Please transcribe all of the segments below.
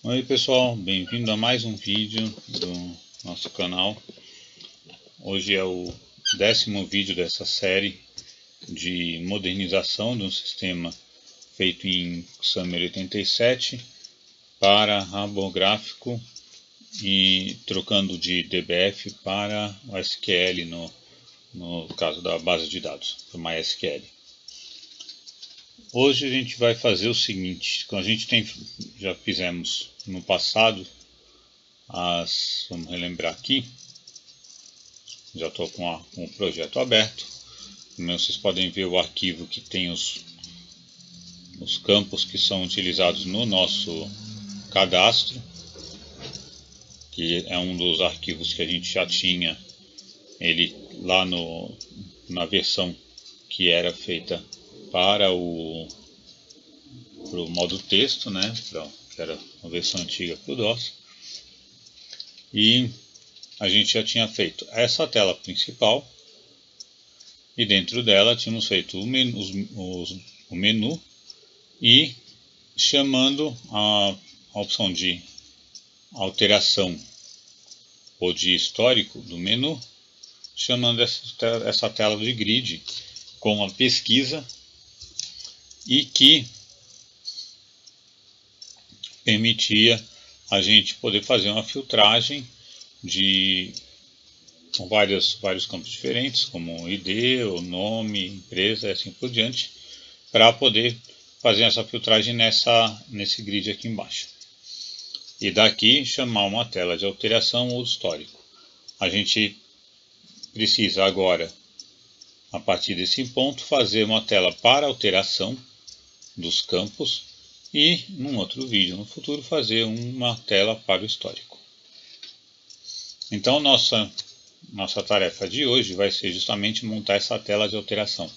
Oi pessoal, bem-vindo a mais um vídeo do nosso canal. Hoje é o 10º vídeo dessa série de modernização de um sistema feito em Summer 87 para rabo gráfico e trocando de DBF para o SQL no caso da base de dados, para MySQL. Hoje a gente vai fazer o seguinte, já fizemos no passado, vamos relembrar aqui, já estou com o projeto aberto. Como vocês podem ver o arquivo que tem os campos que são utilizados no nosso cadastro, que é um dos arquivos que a gente já tinha ele lá na versão que era feita para o modo texto, né, que era a versão antiga para o DOS. E a gente já tinha feito essa tela principal e dentro dela tínhamos feito o menu e chamando a opção de alteração ou de histórico do menu, chamando essa tela de grid com a pesquisa e que permitia a gente poder fazer uma filtragem com vários campos diferentes, como ID, o nome, empresa e assim por diante, para poder fazer essa filtragem nesse grid aqui embaixo. E daqui chamar uma tela de alteração ou histórico. A gente precisa agora, a partir desse ponto, fazer uma tela para alteração dos campos e, num outro vídeo no futuro, fazer uma tela para o histórico. Então, nossa tarefa de hoje vai ser justamente montar essa tela de alteração.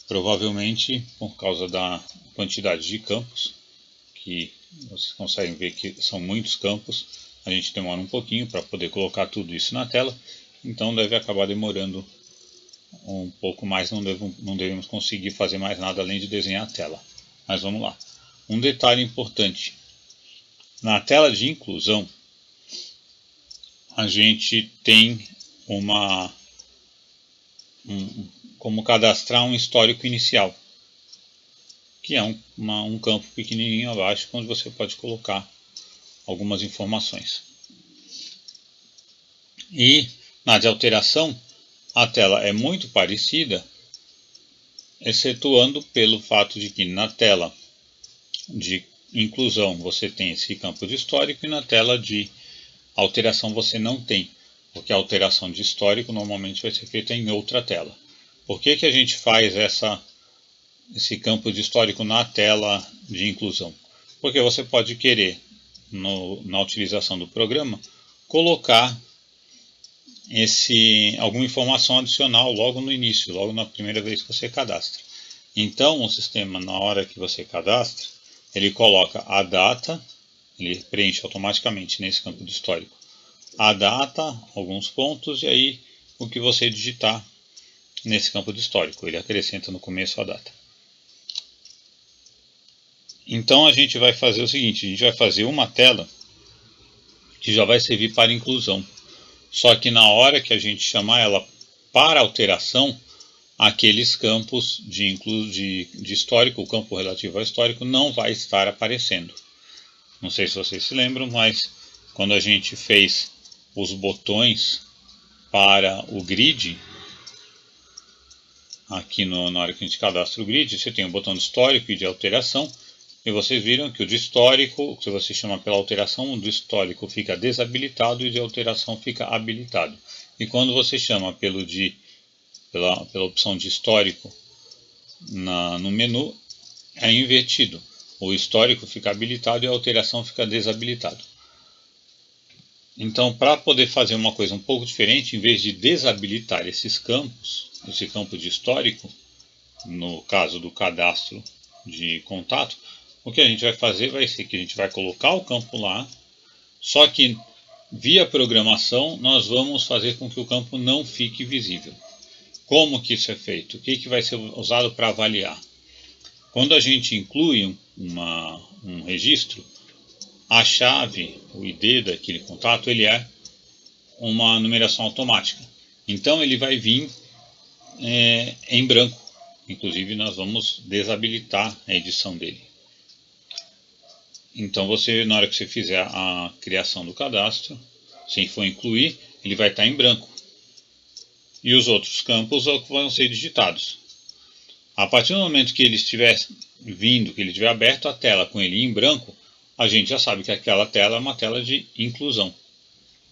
Provavelmente, por causa da quantidade de campos, que vocês conseguem ver que são muitos campos, a gente demora um pouquinho para poder colocar tudo isso na tela, então deve acabar demorando um pouco mais, não devemos conseguir fazer mais nada além de desenhar a tela. Mas vamos lá. Um detalhe importante, na tela de inclusão, a gente tem como cadastrar um histórico inicial, que é um campo pequenininho abaixo, onde você pode colocar algumas informações. E na de alteração, a tela é muito parecida, excetuando pelo fato de que na tela de inclusão você tem esse campo de histórico e na tela de alteração você não tem, porque a alteração de histórico normalmente vai ser feita em outra tela. Por que a gente faz esse campo de histórico na tela de inclusão? Porque você pode querer, na utilização do programa, colocar alguma informação adicional logo no início, logo na primeira vez que você cadastra. Então o sistema, na hora que você cadastra, ele coloca a data, ele preenche automaticamente nesse campo de histórico a data, alguns pontos, e aí o que você digitar nesse campo de histórico, ele acrescenta no começo a data. Então a gente vai fazer o seguinte, a gente vai fazer uma tela que já vai servir para inclusão. Só que na hora que a gente chamar ela para alteração, aqueles campos de histórico, o campo relativo ao histórico, não vai estar aparecendo. Não sei se vocês se lembram, mas quando a gente fez os botões para o grid, aqui na hora que a gente cadastra o grid, você tem o botão de histórico e de alteração, e vocês viram que o de histórico, se você chama pela alteração, o do histórico fica desabilitado e o de alteração fica habilitado. E quando você chama pela opção de histórico no menu, é invertido. O histórico fica habilitado e a alteração fica desabilitado. Então, para poder fazer uma coisa um pouco diferente, em vez de desabilitar esses campos, esse campo de histórico, no caso do cadastro de contato, o que a gente vai fazer vai ser que a gente vai colocar o campo lá, só que via programação nós vamos fazer com que o campo não fique visível. Como que isso é feito? O que vai ser usado para avaliar? Quando a gente inclui um registro, a chave, o ID daquele contato, ele é uma numeração automática. Então ele vai vir em branco. Inclusive nós vamos desabilitar a edição dele. Então você, na hora que você fizer a criação do cadastro, se for incluir, ele vai estar em branco. E os outros campos vão ser digitados. A partir do momento que ele estiver vindo, que ele estiver aberto a tela com ele em branco, a gente já sabe que aquela tela é uma tela de inclusão.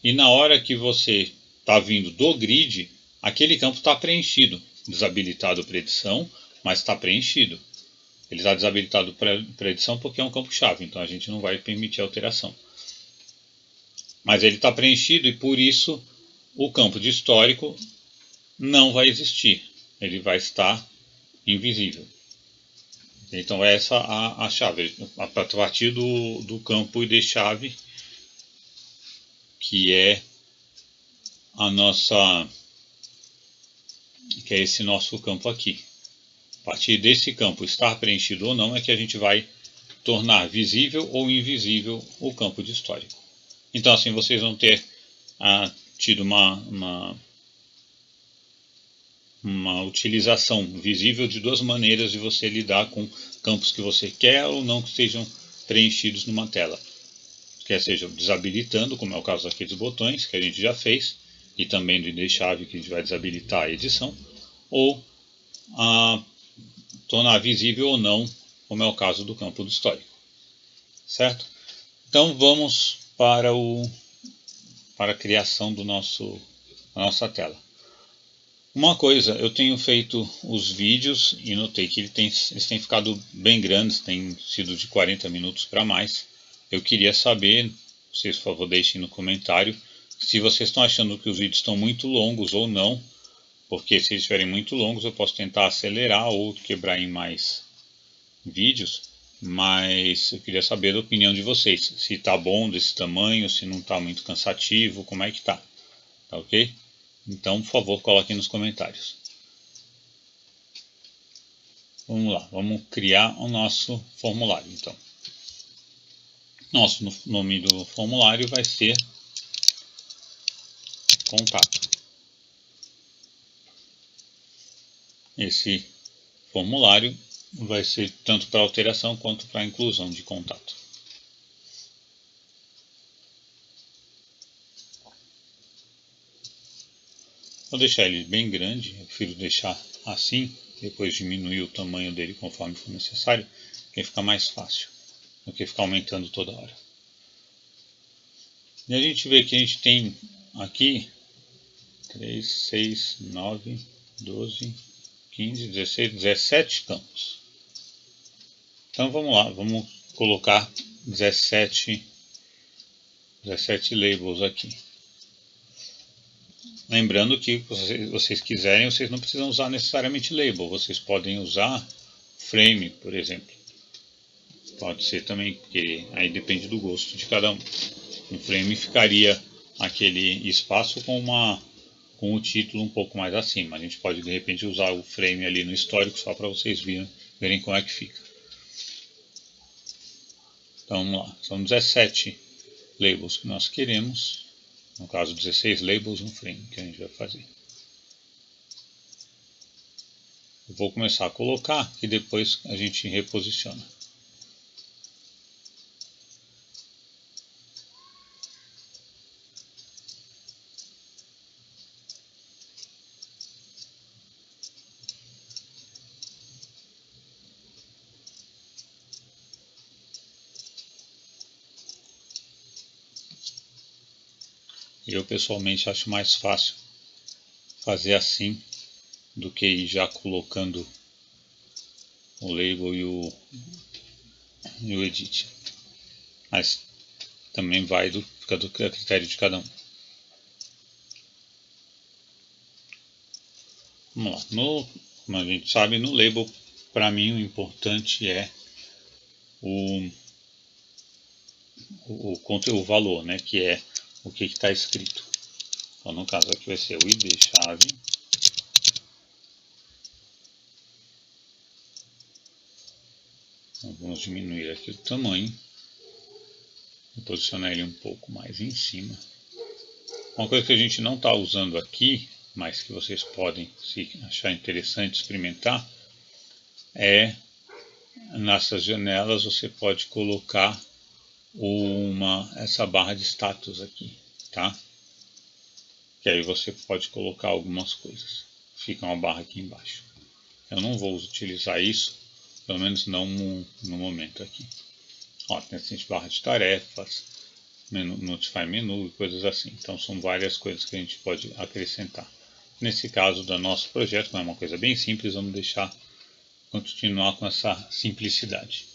E na hora que você está vindo do grid, aquele campo está preenchido, desabilitado para edição, mas está preenchido. Ele está desabilitado para edição porque é um campo-chave, então a gente não vai permitir alteração. Mas ele está preenchido e por isso o campo de histórico não vai existir. Ele vai estar invisível. Então essa é a chave. A partir do campo ID-chave, que é que é esse nosso campo aqui. A partir desse campo estar preenchido ou não é que a gente vai tornar visível ou invisível o campo de histórico. Então assim vocês vão ter tido uma utilização visível de duas maneiras de você lidar com campos que você quer ou não que estejam preenchidos numa tela. Quer seja desabilitando, como é o caso aqui dos botões, que a gente já fez, e também do ID-chave, que a gente vai desabilitar a edição, ou tornar visível ou não, como é o caso do campo do histórico. Certo? Então vamos para a criação da nossa tela. Uma coisa, eu tenho feito os vídeos e notei que eles têm ficado bem grandes, têm sido de 40 minutos para mais. Eu queria saber, vocês por favor deixem no comentário, se vocês estão achando que os vídeos estão muito longos ou não, porque se eles estiverem muito longos eu posso tentar acelerar ou quebrar em mais vídeos, mas eu queria saber a opinião de vocês, se está bom desse tamanho, se não está muito cansativo, como é que está, tá ok? Então, por favor, coloquem nos comentários. Vamos lá, vamos criar o nosso formulário, então. Nosso nome do formulário vai ser contato. Esse formulário vai ser tanto para alteração quanto para inclusão de contato. Vou deixar ele bem grande, eu prefiro deixar assim, depois diminuir o tamanho dele conforme for necessário, que fica mais fácil do que ficar aumentando toda hora. E a gente vê que a gente tem aqui 3, 6, 9, 12, 15, 16, 17 campos. Então vamos lá, vamos colocar 17 labels aqui. Lembrando que se vocês quiserem, vocês não precisam usar necessariamente label, vocês podem usar frame, por exemplo. Pode ser também, porque aí depende do gosto de cada um. Um frame ficaria aquele espaço com o título um pouco mais acima. A gente pode de repente usar o frame ali no histórico só para vocês verem como é que fica. Então vamos lá, são 17 labels que nós queremos. No caso, 16 labels no frame que a gente vai fazer. Eu vou começar a colocar e depois a gente reposiciona. Eu pessoalmente acho mais fácil fazer assim do que ir já colocando o label e o edit. Mas também fica do critério de cada um. Vamos lá. Como a gente sabe, no label, para mim o importante é o valor, né, que é o que está escrito. Então, no caso aqui vai ser o ID-chave. Então, vamos diminuir aqui o tamanho. Vou posicionar ele um pouco mais em cima. Uma coisa que a gente não está usando aqui, mas que vocês podem, se achar interessante, experimentar, é nessas janelas você pode colocar essa barra de status aqui, tá? Que aí você pode colocar algumas coisas. Fica uma barra aqui embaixo. Eu não vou utilizar isso, pelo menos não no momento aqui. Ó, tem assim, barra de tarefas, notify menu e coisas assim. Então são várias coisas que a gente pode acrescentar. Nesse caso do nosso projeto, não é uma coisa bem simples, vamos continuar com essa simplicidade.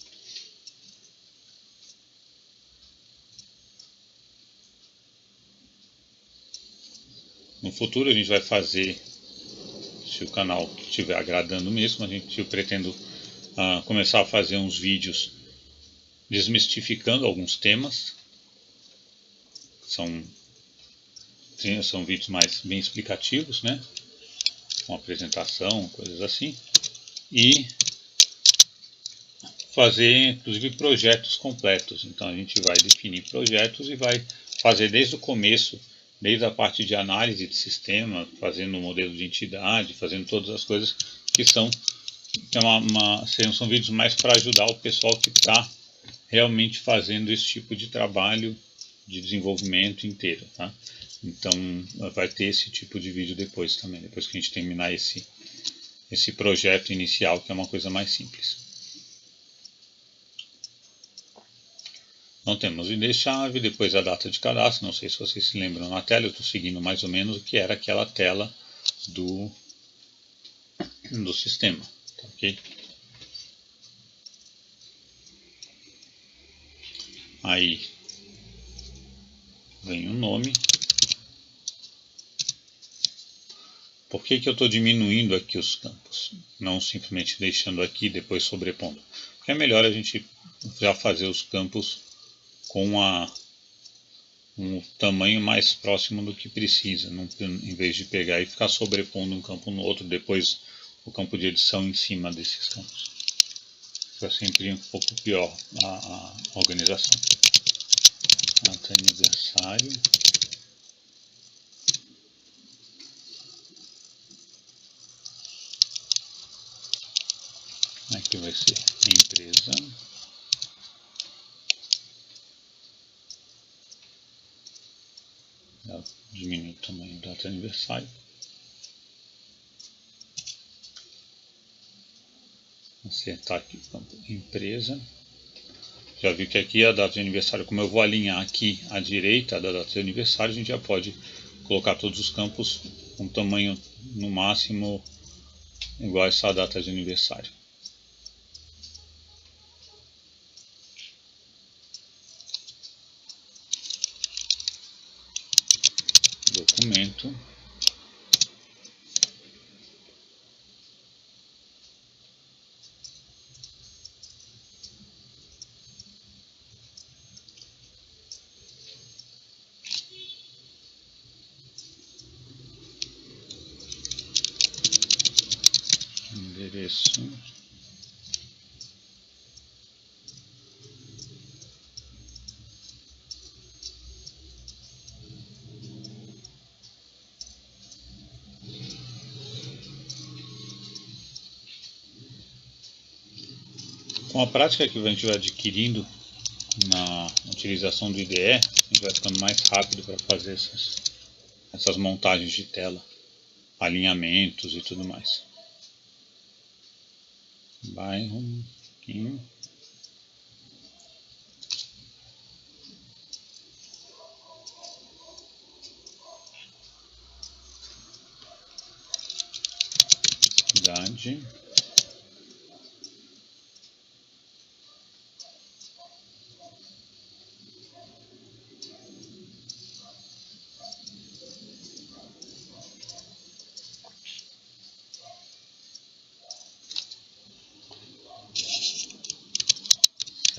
No futuro a gente vai fazer, se o canal estiver agradando mesmo, eu pretendo começar a fazer uns vídeos desmistificando alguns temas. São vídeos mais bem explicativos, né? Com apresentação, coisas assim. E fazer, inclusive, projetos completos. Então a gente vai definir projetos e vai fazer desde o começo, desde a parte de análise de sistema, fazendo o modelo de entidade, fazendo todas as coisas que são vídeos mais para ajudar o pessoal que está realmente fazendo esse tipo de trabalho de desenvolvimento inteiro, tá? Então vai ter esse tipo de vídeo depois também, depois que a gente terminar esse projeto inicial, que é uma coisa mais simples. Então temos o ID-chave, depois a data de cadastro, não sei se vocês se lembram na tela, eu estou seguindo mais ou menos o que era aquela tela do sistema, tá, ok? Aí vem o nome. Por que eu estou diminuindo aqui os campos? Não simplesmente deixando aqui e depois sobrepondo. Porque é melhor a gente já fazer os campos com um tamanho mais próximo do que precisa, em vez de pegar e ficar sobrepondo um campo no outro, depois o campo de edição em cima desses campos. Fica sempre um pouco pior a organização. Data aniversário. Aqui vai ser empresa. Diminui o tamanho da data aniversário. Acertar aqui o campo empresa. Já vi que aqui a data de aniversário, como eu vou alinhar aqui à direita da data de aniversário, a gente já pode colocar todos os campos com tamanho no máximo igual a essa data de aniversário. Documento. Endereço. Com a prática que a gente vai adquirindo na utilização do IDE, a gente vai ficando mais rápido para fazer essas montagens de tela, alinhamentos e tudo mais. Bairro, um pouquinho. Cidade.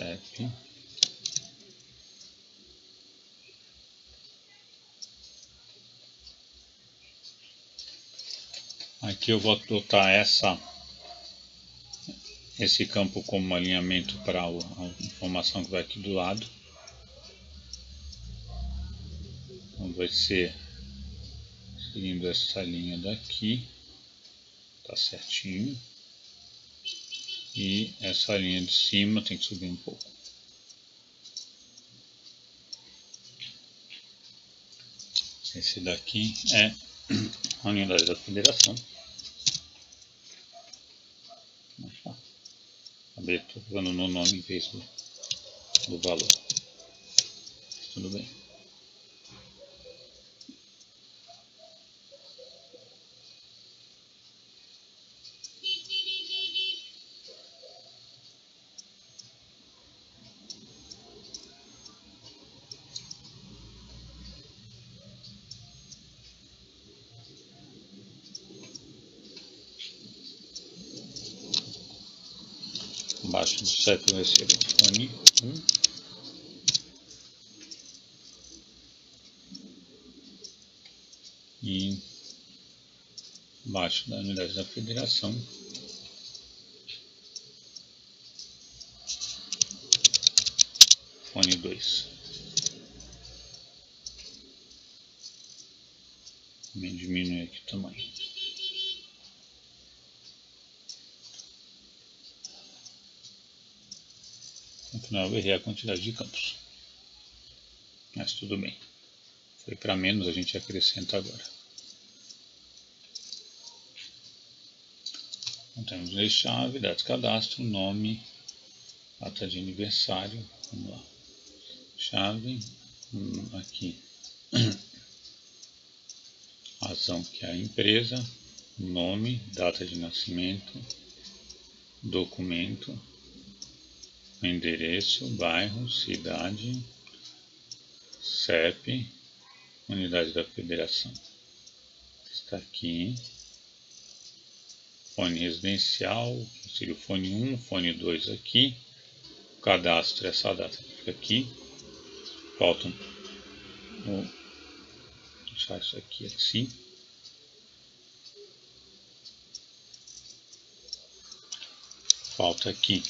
CEP. Aqui eu vou adotar esse campo como alinhamento para a informação que vai aqui do lado. Então vai ser seguindo essa linha daqui, tá certinho. E essa linha de cima tem que subir um pouco. Esse daqui é a unidade da federação. Acabei tocando no nome em vez do valor. Tudo bem. Embaixo do CEP vai ser o fone 1. E embaixo da unidade da federação fone 2. Também diminui aqui o tamanho. No final eu errei a quantidade de campos. Mas tudo bem. Foi para menos, a gente acrescenta agora. Então temos a chave, data de cadastro, nome, data de aniversário. Vamos lá. Chave, aqui. Razão, que é a empresa, nome, data de nascimento, documento, endereço, bairro, cidade, CEP, unidade da federação. Está aqui. Fone residencial, que seria o fone 1, fone 2 aqui. O cadastro, essa data fica aqui. Faltam, vou deixar isso aqui assim. Falta aqui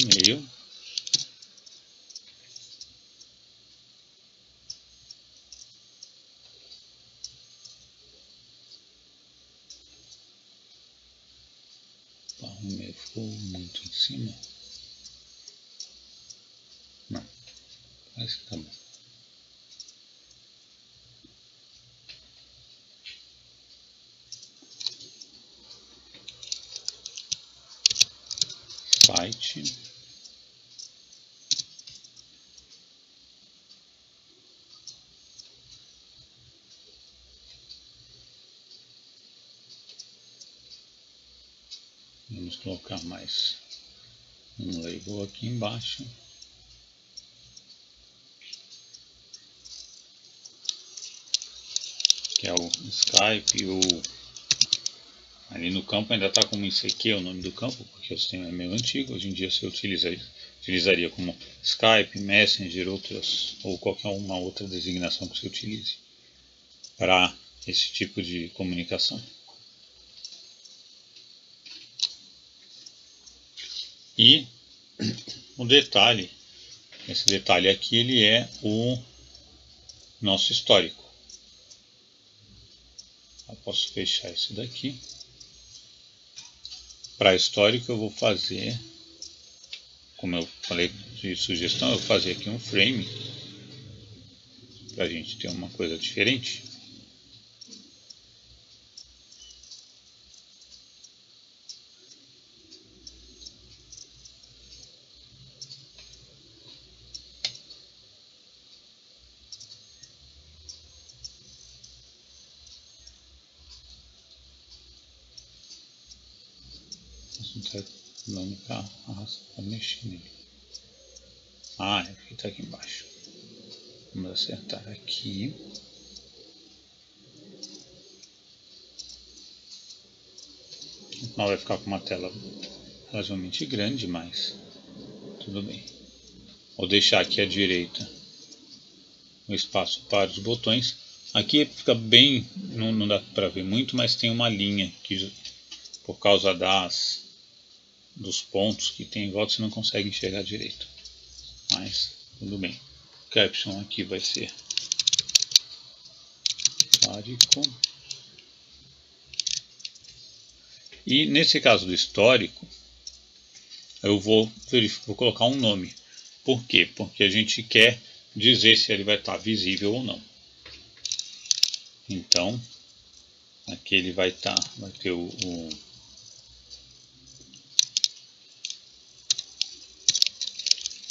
e-mail. Tá, o e-mail ficou muito em cima. Não, parece que tá bom. Site. Vamos colocar mais um label aqui embaixo. Que é o Skype. Ali no campo ainda está como ICQ o nome do campo, porque o sistema é meio antigo. Hoje em dia você utilizaria como Skype, Messenger, ou qualquer uma outra designação que você utilize para esse tipo de comunicação. E o detalhe, esse detalhe aqui, ele é o nosso histórico. Eu posso fechar esse daqui. Para histórico eu vou fazer, como eu falei de sugestão, eu vou fazer aqui um frame para a gente ter uma coisa diferente. Não está dando para mexer nele. Ah, é porque está aqui embaixo. Vamos acertar aqui. No final vai ficar com uma tela razoavelmente grande, mas tudo bem. Vou deixar aqui à direita o espaço para os botões. Aqui fica bem, não dá para ver muito, mas tem uma linha que, por causa dos pontos que tem em volta, você não consegue enxergar direito. Mas tudo bem. caption aqui vai ser histórico. E nesse caso do histórico, eu vou colocar um nome. Por quê? Porque a gente quer dizer se ele vai estar visível ou não. Então, aqui ele vai ter o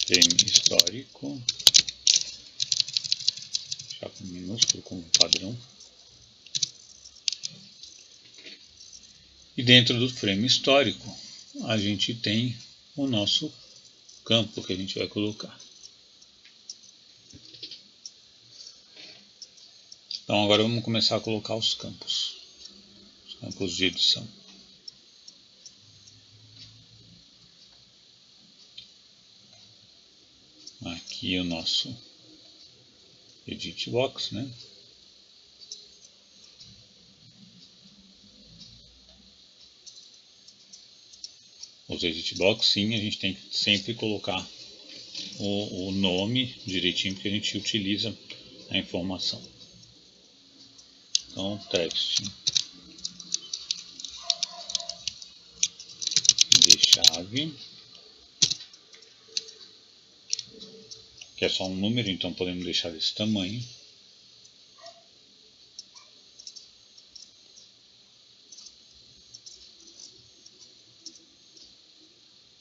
frame histórico, já com minúsculo como padrão. E dentro do frame histórico, a gente tem o nosso campo que a gente vai colocar. Então agora vamos começar a colocar os campos de edição. Aqui o nosso Edit Box, né? Os Edit Box, sim, a gente tem que sempre colocar o nome direitinho, porque a gente utiliza a informação. Então, text de chave, que é só um número, então podemos deixar desse tamanho.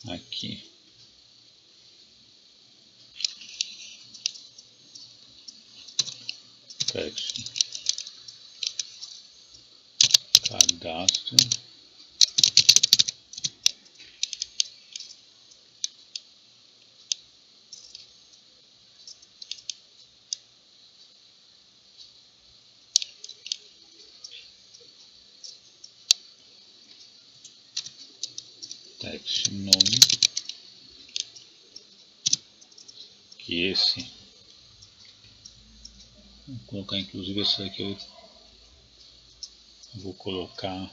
Aqui. Text cadastro. Text nome, que esse, vou colocar inclusive esse aqui, eu vou colocar um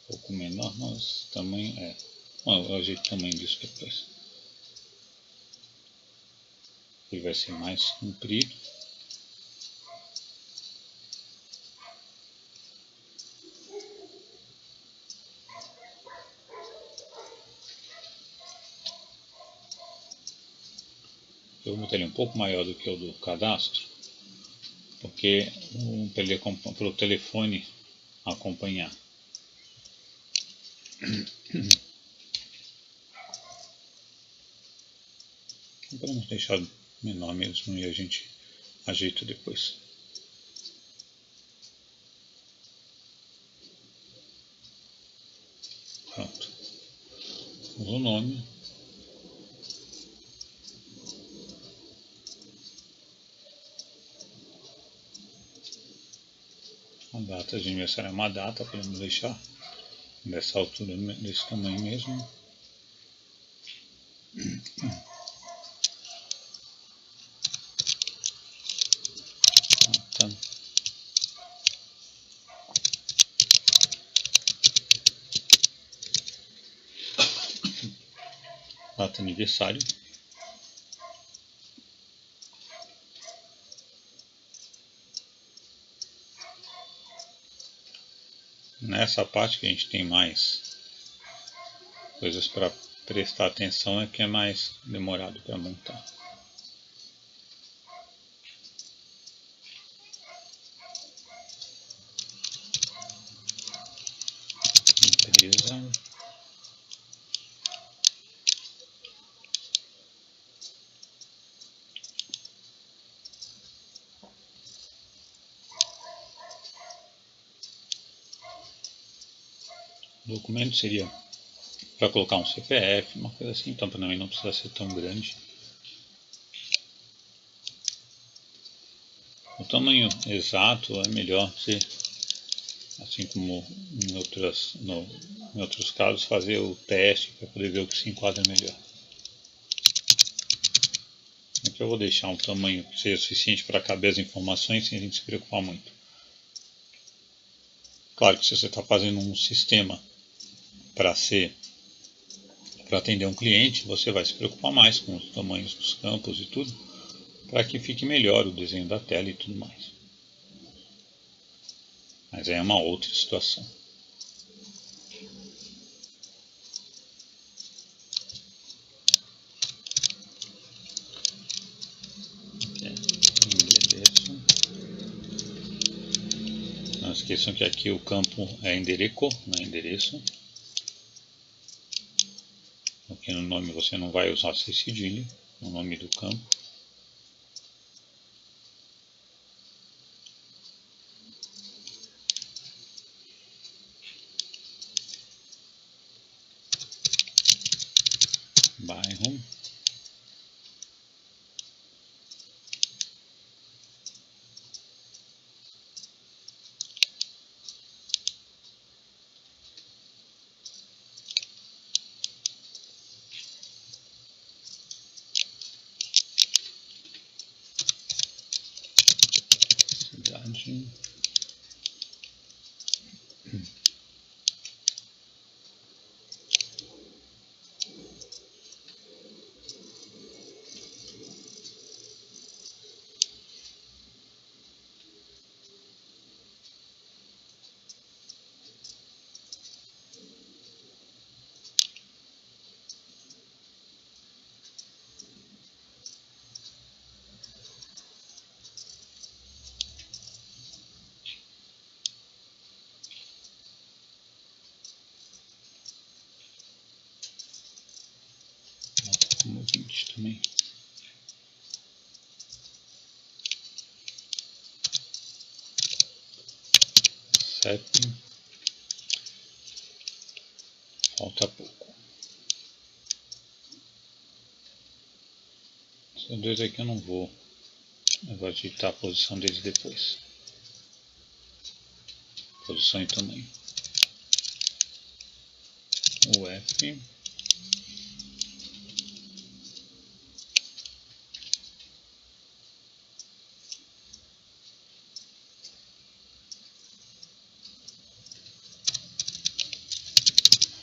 pouco menor, mas tamanho eu ajeito o tamanho disso depois. Ele vai ser mais comprido. Eu vou botar ele um pouco maior do que o do cadastro, porque para ele pelo telefone acompanhar. Podemos deixar menor mesmo e a gente ajeita depois. Pronto. O nome. A data de aniversário é uma data, podemos deixar dessa altura, desse tamanho mesmo. Tá. Data aniversário. Nessa parte que a gente tem mais coisas para prestar atenção, é que é mais demorado para montar. Empresa. Documento seria para colocar um CPF, uma coisa assim, então também não precisa ser tão grande. O tamanho exato é melhor ser, assim como em outros casos, fazer o teste para poder ver o que se enquadra melhor. Aqui eu vou deixar um tamanho que seja suficiente para caber as informações sem a gente se preocupar muito. Claro que se você está fazendo um sistema para para atender um cliente, você vai se preocupar mais com os tamanhos dos campos e tudo, para que fique melhor o desenho da tela e tudo mais. Mas é uma outra situação. Endereço. Não esqueçam que aqui o campo é endereço, não é endereço. Aqui no nome você não vai usar C cedilha, no nome do campo. Bairro. Cidade. Como 20 também. CEP. Falta pouco. Esses dois aqui eu não vou. Eu vou digitar a posição deles depois. Posição e tamanho. O F.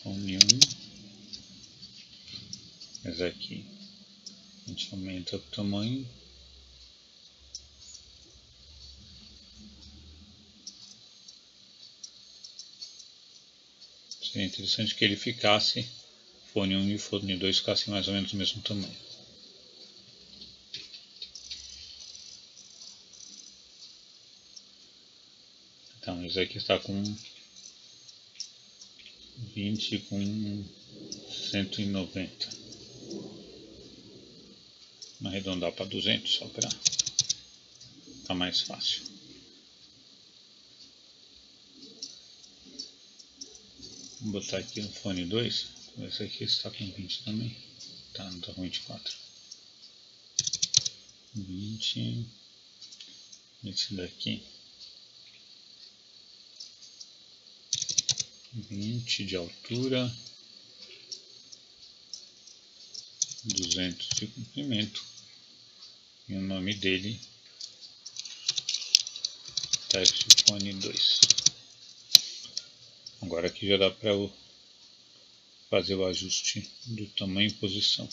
Fone 1. Mas aqui a gente aumenta o tamanho. Seria interessante que ele ficasse, fone 1 e fone 2 ficassem mais ou menos do mesmo tamanho. Então, esse aqui está com 20 com 190. Vou arredondar para 200 só para ficar mais fácil. Vou botar aqui no fone 2. Esse aqui está com 20 também. Tá, não está com 24. 20. Esse daqui. 20 de altura. 200 de comprimento. E o nome dele, teste fone 2. Agora aqui já dá para fazer o ajuste do tamanho e posição.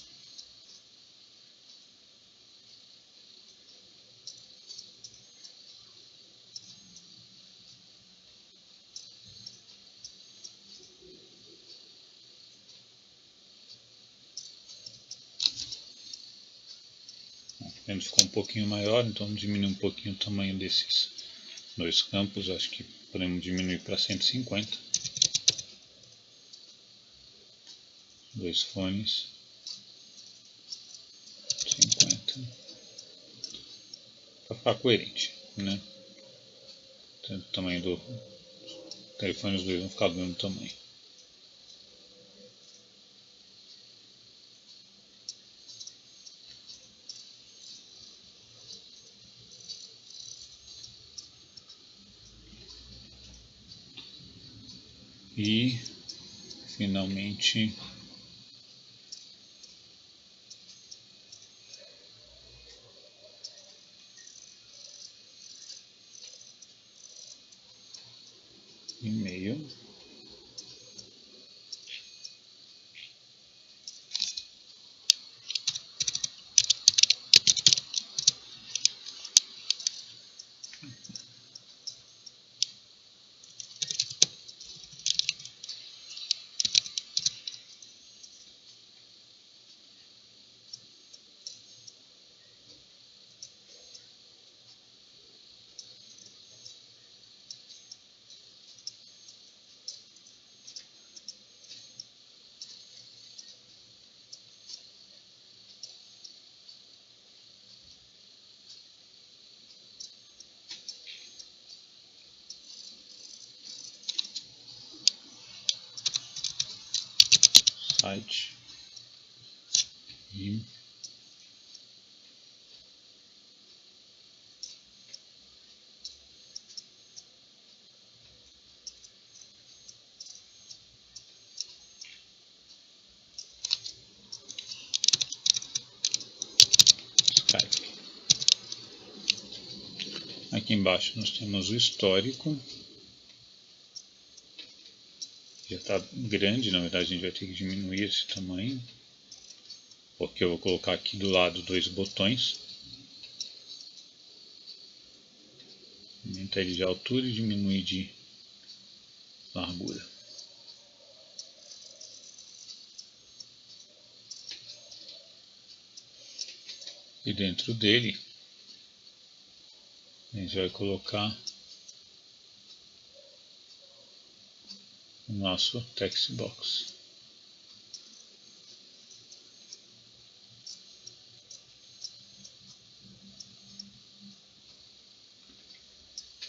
Ele ficou um pouquinho maior, então vamos diminuir um pouquinho o tamanho desses dois campos. Acho que podemos diminuir para 150. Dois fones. 50. Para ficar coerente, né? O tamanho do telefone, os dois vão ficar do mesmo tamanho. E finalmente e-mail. site e Skype. Aqui embaixo nós temos o histórico. Já está grande, na verdade a gente vai ter que diminuir esse tamanho, porque eu vou colocar aqui do lado 2 botões. Aumentar ele de altura e diminuir de largura. E dentro dele a gente vai colocar o nosso text box.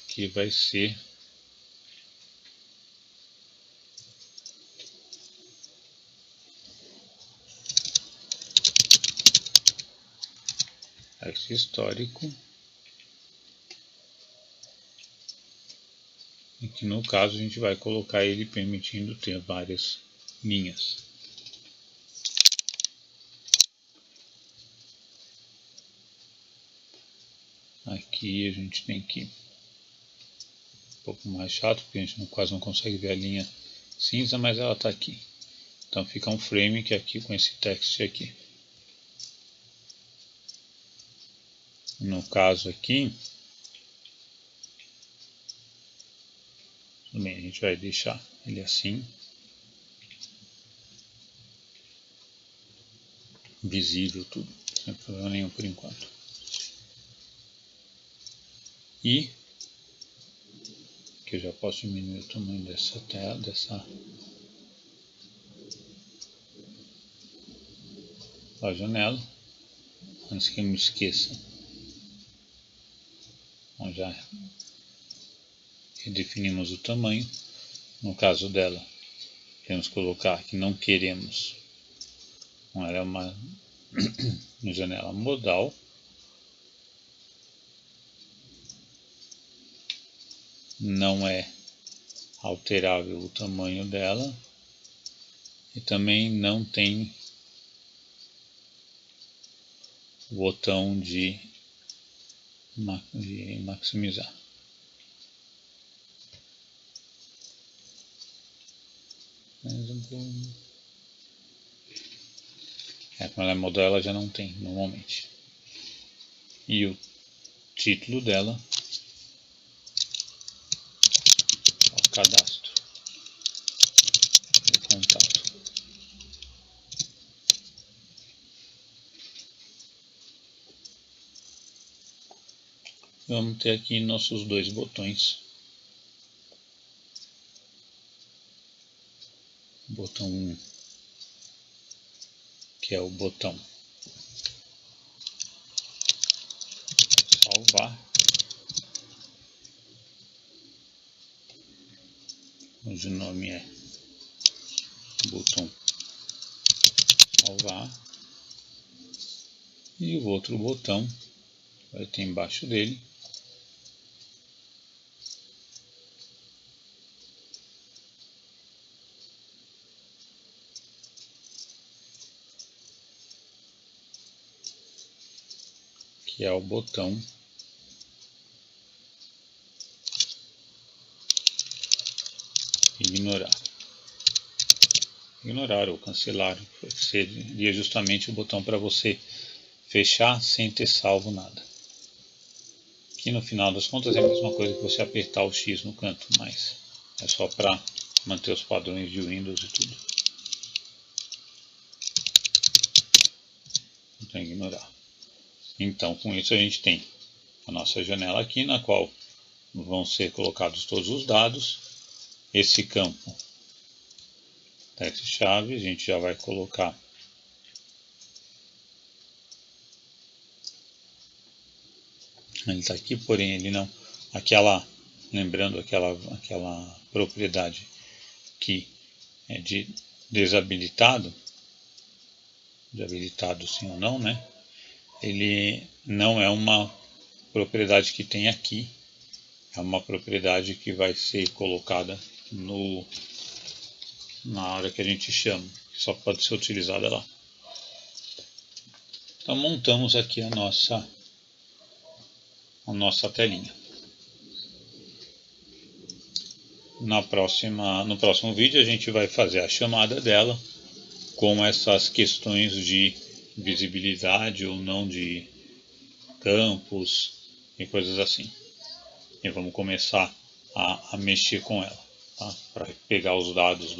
Que vai ser text histórico, e que no caso a gente vai colocar ele permitindo ter várias linhas. Aqui a gente tem que um pouco mais chato, porque a gente quase não consegue ver a linha cinza, mas ela está aqui. Então fica um frame que é aqui com esse text aqui. No caso aqui, tudo bem, a gente vai deixar ele assim, visível tudo, sem problema nenhum por enquanto. E que eu já posso diminuir o tamanho dessa tela, dessa janela, antes que eu me esqueça. Então já redefinimos o tamanho. No caso dela, temos que colocar que não queremos. Ela é uma janela modal. Não é alterável o tamanho dela. E também não tem o botão de maximizar. Como ela é modal, ela já não tem normalmente. E o título dela é o cadastro de contato. Vamos ter aqui nossos 2 botões. Botão 1, que é o botão salvar, cujo nome é botão salvar, e o outro botão vai ter embaixo dele que é o botão ignorar ou cancelar, seria justamente o botão para você fechar sem ter salvo nada. Aqui no final das contas é a mesma coisa que você apertar o X no canto, mas é só para manter os padrões de Windows e tudo. Então ignorar. Então com isso a gente tem a nossa janela aqui, na qual vão ser colocados todos os dados. Esse campo text-chave a gente já vai colocar ele está aqui, porém ele não, lembrando aquela propriedade que é de desabilitado, de habilitado sim ou não, né? Ele não é uma propriedade que tem aqui, é uma propriedade que vai ser colocada na hora que a gente chama, que só pode ser utilizada lá. Então montamos aqui a nossa telinha. No próximo vídeo a gente vai fazer a chamada dela com essas questões de visibilidade ou não de campos e coisas assim. E vamos começar a mexer com ela, tá? Para pegar os dados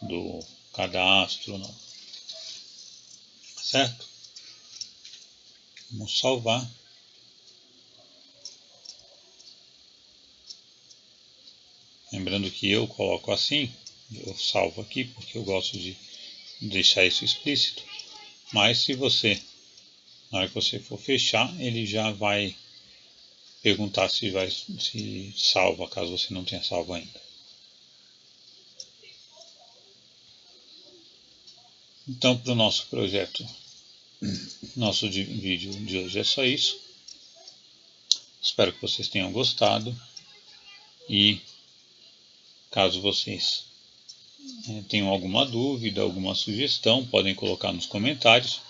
do cadastro, não. Certo? Vamos salvar. Lembrando que eu coloco assim, eu salvo aqui porque eu gosto de deixar isso explícito. Mas se você, na hora que você for fechar, ele já vai perguntar se salva, caso você não tenha salvo ainda. Então, para o nosso projeto, nosso vídeo de hoje é só isso. Espero que vocês tenham gostado e caso vocês tenham alguma dúvida, alguma sugestão, podem colocar nos comentários.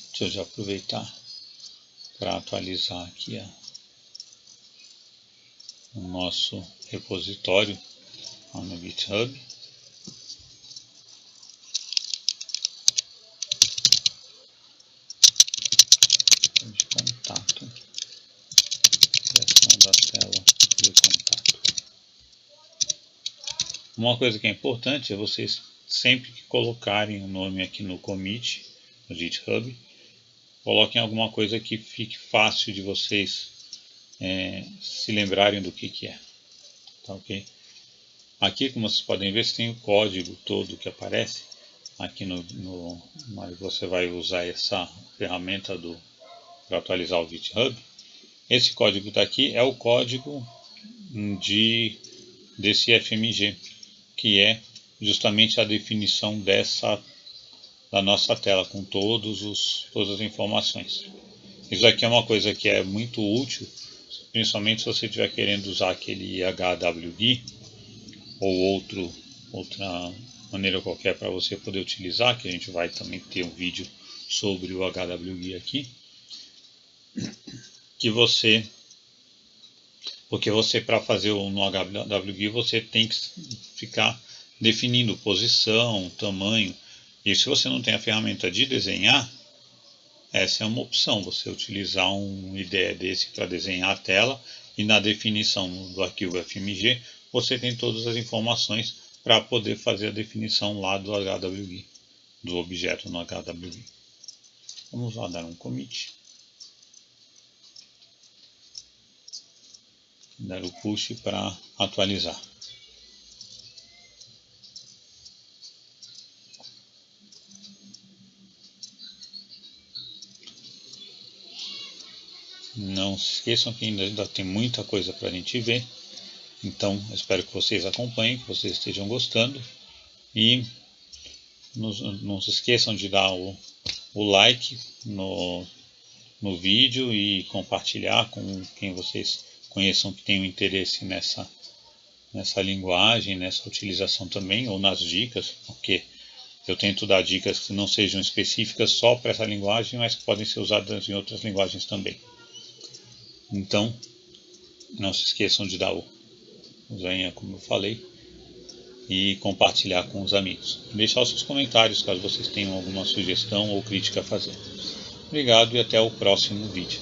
Deixa eu já aproveitar para atualizar aqui o nosso repositório lá no GitHub. De contato, criação da tela de contato. Uma coisa que é importante é vocês sempre que colocarem o nome aqui no commit, no GitHub, coloquem alguma coisa que fique fácil de vocês se lembrarem do que é. Tá, ok? Aqui, como vocês podem ver, tem o código todo que aparece. Aqui você vai usar essa ferramenta para atualizar o GitHub. Esse código daqui é o código desse FMG, que é justamente a definição da nossa tela, com todas as informações. Isso aqui é uma coisa que é muito útil, principalmente se você estiver querendo usar aquele HWG ou outra maneira qualquer para você poder utilizar, que a gente vai também ter um vídeo sobre o HWG aqui, porque você, para fazer no HWG, você tem que ficar definindo posição, tamanho, e se você não tem a ferramenta de desenhar, essa é uma opção, você utilizar um IDE desse para desenhar a tela, e na definição do arquivo FMG, você tem todas as informações para poder fazer a definição lá do HWG, do objeto no HWG. Vamos lá dar um commit. Dar o push para atualizar. Não se esqueçam que ainda tem muita coisa para a gente ver. Então, espero que vocês acompanhem, que vocês estejam gostando. E não se esqueçam de dar o like no vídeo e compartilhar com quem vocês conheçam que tem um interesse nessa linguagem, nessa utilização também, ou nas dicas, porque eu tento dar dicas que não sejam específicas só para essa linguagem, mas que podem ser usadas em outras linguagens também. Então, não se esqueçam de dar o joinha, como eu falei, e compartilhar com os amigos. Deixar os seus comentários caso vocês tenham alguma sugestão ou crítica a fazer. Obrigado e até o próximo vídeo.